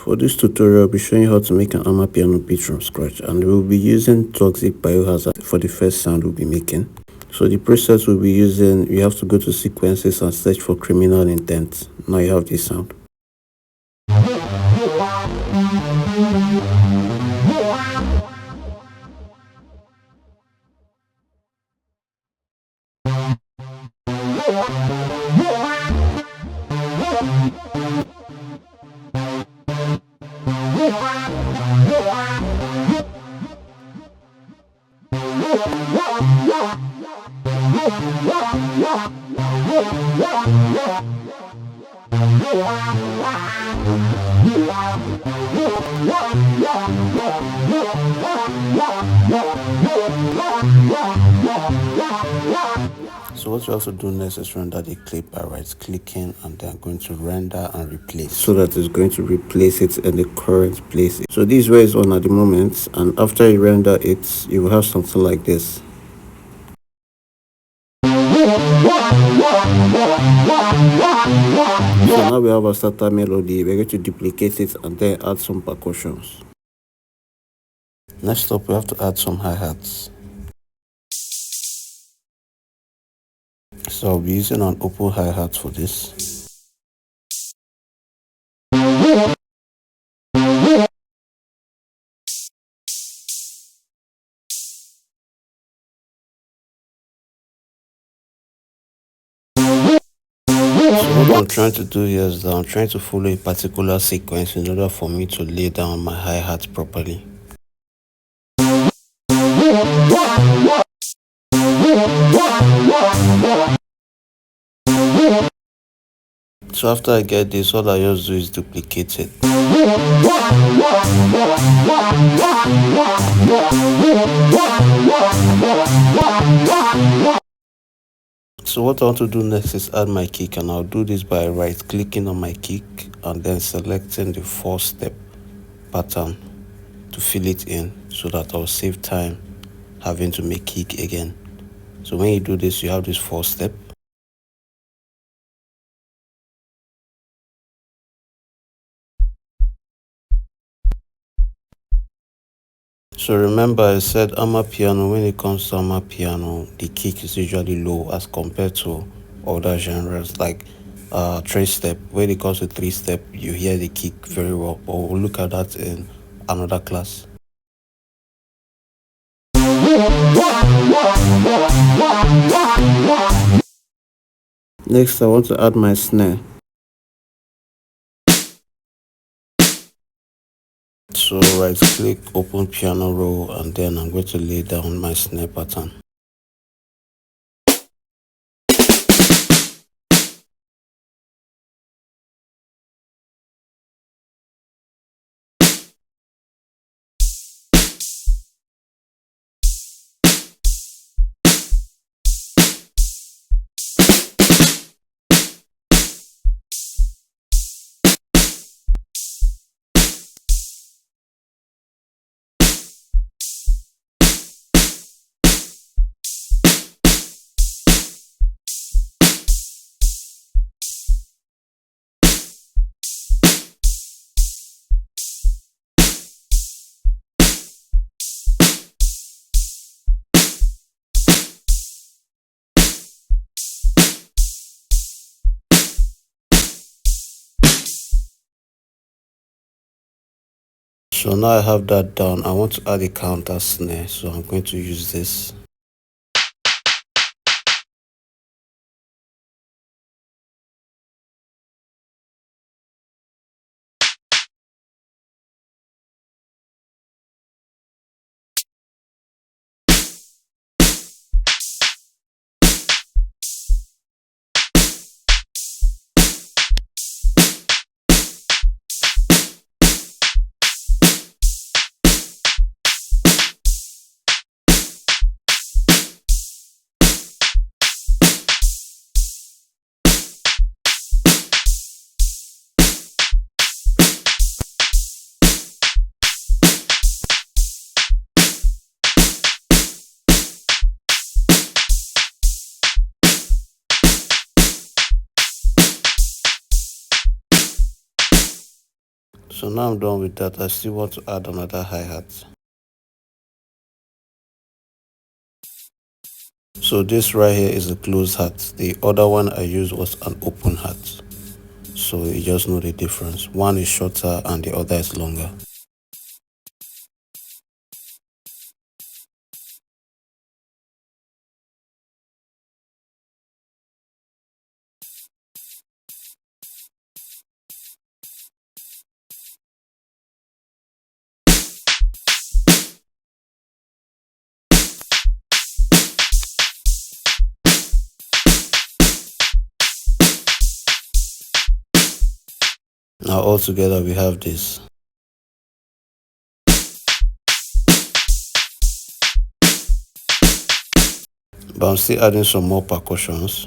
For this tutorial, I'll be showing you how to make an Amapiano beat from scratch, and we'll be using Toxic Biohazard for the first sound we'll be making. So the process we'll be using, you have to go to sequences and search for criminal intent. Now you have this sound. So what you have to do next is render the clip by right clicking and then going to render and replace, so that it's going to replace it in the current place. So this is where it's on at the moment, and after you render it, you will have something like this. So now we have a starter melody. We're going to duplicate it and then add some percussions. Next up, we have to add some hi-hats. So I'll be using an open hi-hat for this. So what I'm trying to do here is that I'm trying to follow a particular sequence in order for me to lay down my hi-hat properly. So after I get this, all I just do is duplicate it. So what I want to do next is add my kick, and I'll do this by right clicking on my kick and then selecting the 4-step pattern to fill it in, so that I'll save time having to make kick again. So when you do this, you have this 4-step. So remember, I said Amapiano, when it comes to Amapiano, the kick is usually low as compared to other genres like 3-step. When it comes to 3-step, you hear the kick very well, but we'll look at that in another class. Next, I want to add my snare. So right click, open piano roll, and then I'm going to lay down my snare pattern. So now I have that down. I want to add a counter snare, so I'm going to use this. now I'm done with that. I still want to add another hi-hat. So this right here is a closed hat. The other one I used was an open hat. So you just know the difference. One is shorter and the other is longer. Now all together we have this. But I'm still adding some more percussions.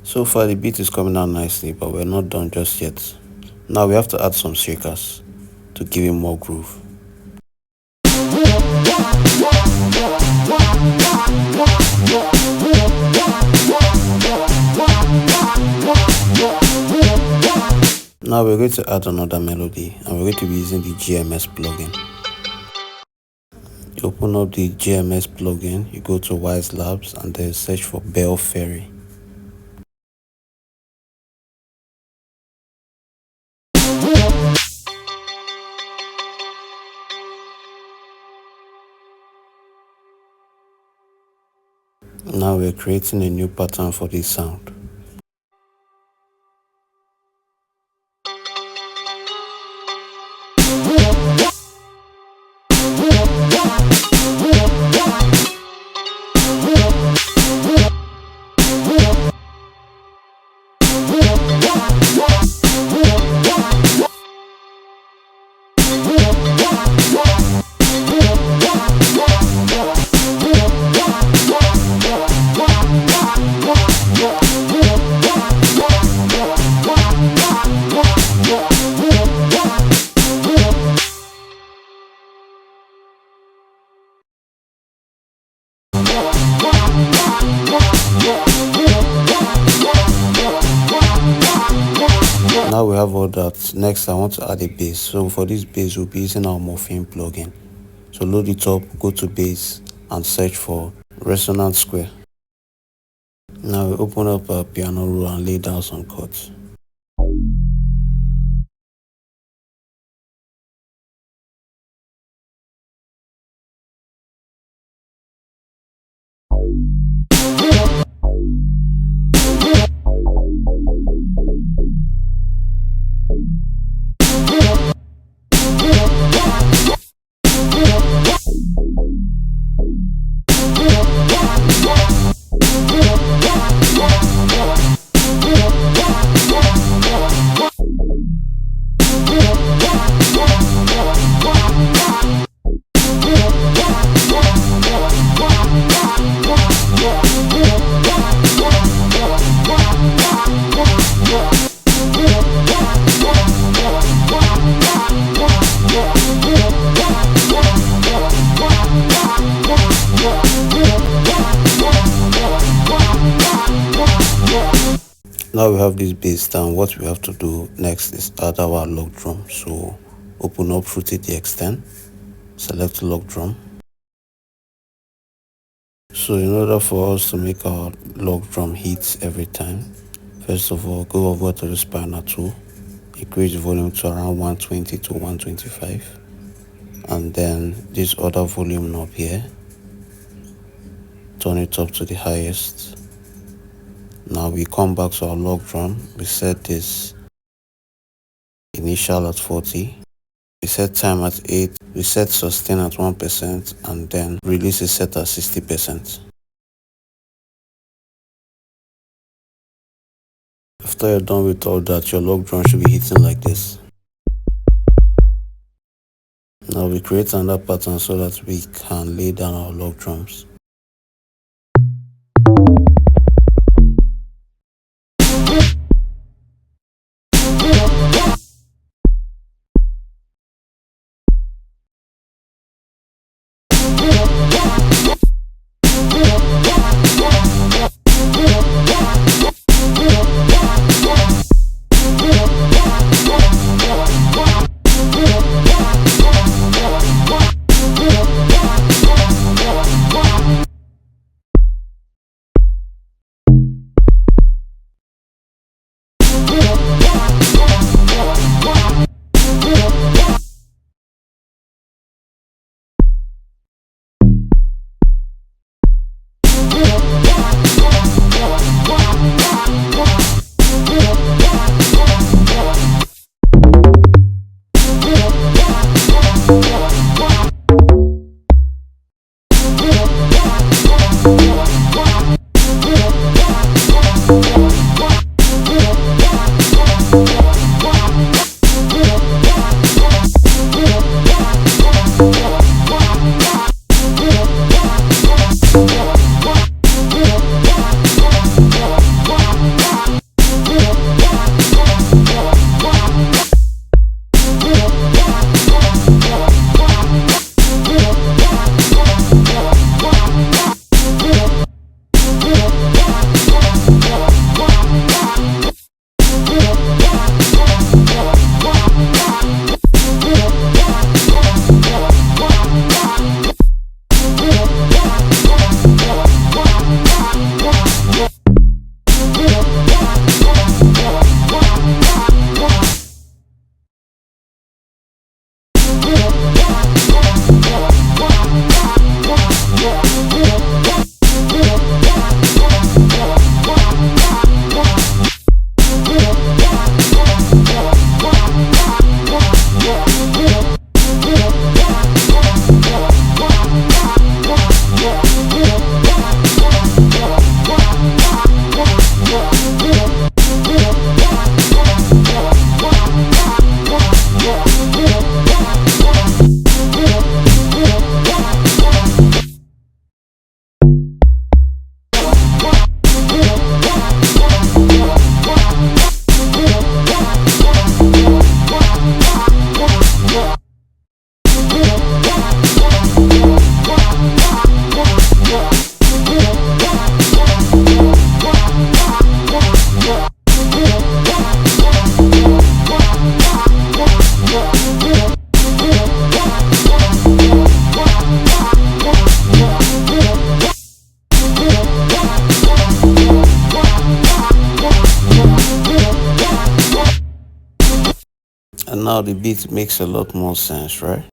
So far the beat is coming out nicely, but we're not done just yet. Now we have to add some shakers to give it more groove. Now we're going to add another melody, and we're going to be using the GMS plugin. You open up the GMS plugin, you go to Wise Labs and then search for Bell Ferry. Now we're creating a new pattern for this sound. Now we have all that. Next I want to add a bass. So for this bass we'll be using our morphine plugin. So load it up, go to bass and search for resonance square. Now we open up our piano roll and lay down some chords. Now we have this bass down. What we have to do next is add our log drum. So open up Fruity DX10, select log drum. So in order for us to make our log drum hit every time, first of all, go over to the spinal tool, increase the volume to around 120 to 125, and then this other volume knob here, turn it up to the highest. Now we come back to our log drum. We set this initial at 40, we set time at 8, we set sustain at 1%, and then release is set at 60%. After you're done with all that, your log drum should be hitting like this. Now we create another pattern so that we can lay down our log drums. And now the beat makes a lot more sense, right?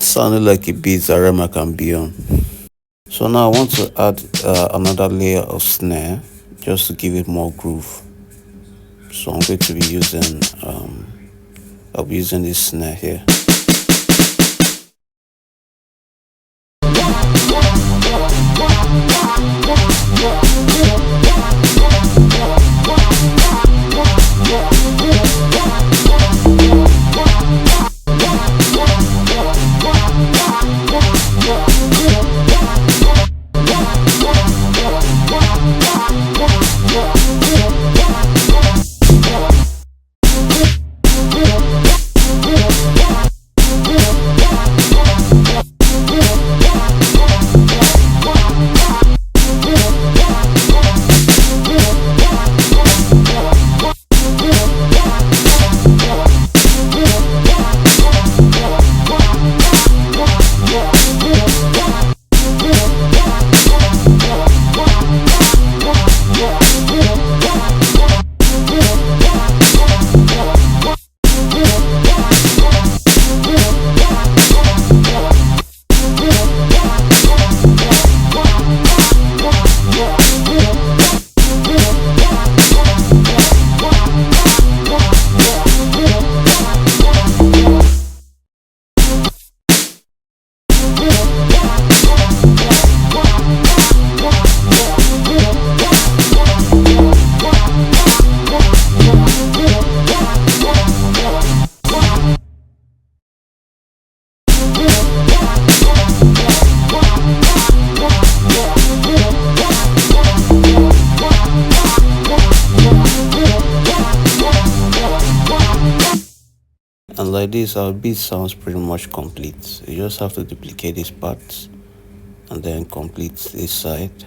Sounded like a beat I can be on. So now I want to add another layer of snare just to give it more groove. So I'm going to be using I'll be using this snare here. And like this, our beat sounds pretty much complete. You just have to duplicate this part and then complete this side.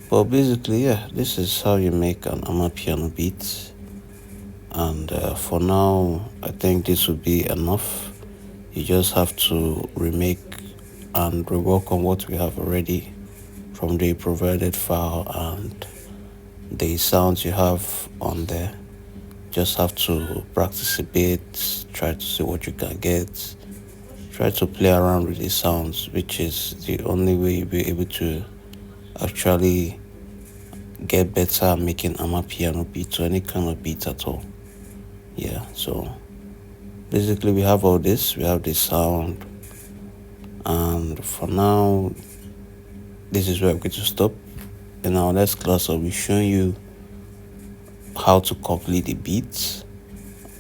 But basically, yeah, this is how you make an Amapiano beat. And for now, I think this would be enough. You just have to remake and rework on what we have already from the provided file and the sounds you have on there. Just have to practice a bit, try to see what you can get, try to play around with the sounds, which is the only way you'll be able to actually get better at making Amapiano beats or any kind of beat at all. Yeah, so basically we have all this, we have the sound, and for now this is where I'm going to stop. In our next class I'll be showing you how to complete the beats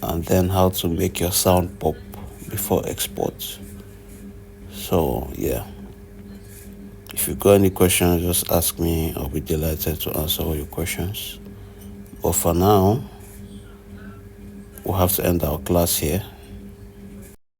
and then how to make your sound pop before export. So yeah, if you got any questions, just ask me. I'll be delighted to answer all your questions. But for now, we'll have to end our class here.